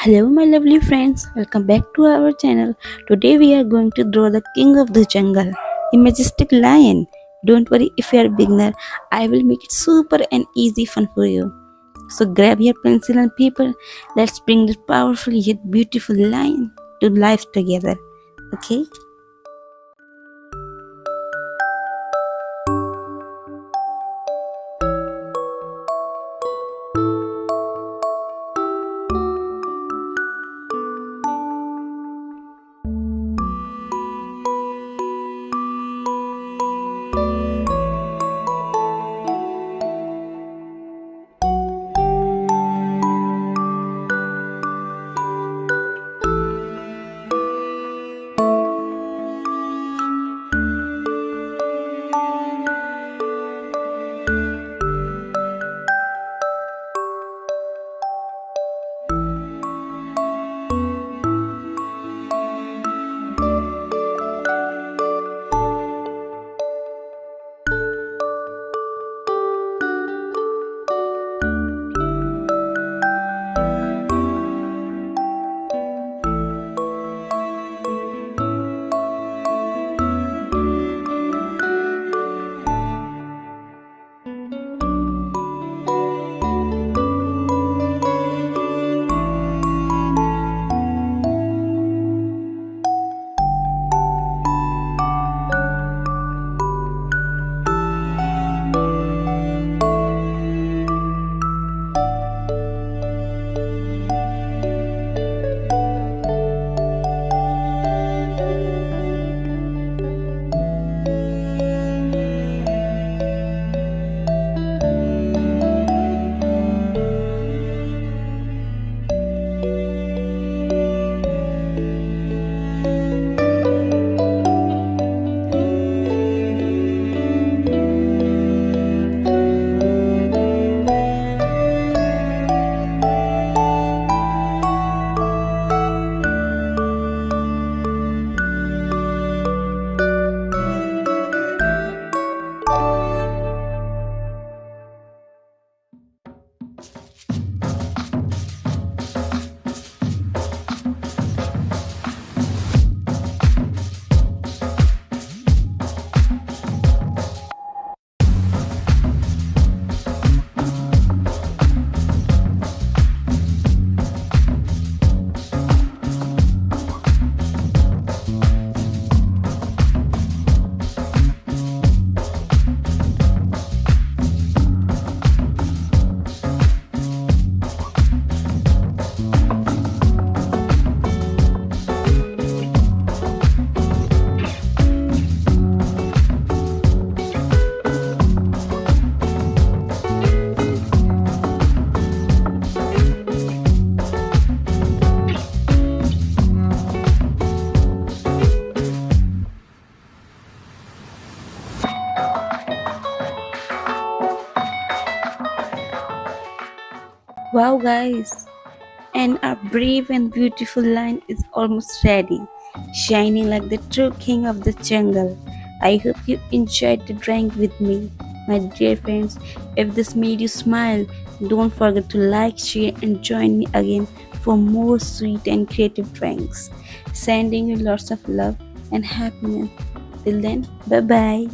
Hello, my lovely friends. Welcome back to our channel. Today we are going to draw the king of the jungle, a majestic lion. Don't worry if you are a beginner. I will make it super and easy fun for you. So grab your pencil and paper. Let's bring this powerful yet beautiful lion to life together. Okay? Wow, guys! And our brave and beautiful lion is almost ready, shining like the true king of the jungle. I hope you enjoyed the drawing with me. My dear friends, if this made you smile, don't forget to like, share, and join me again for more sweet and creative drawings. Sending you lots of love and happiness. Till then, bye bye.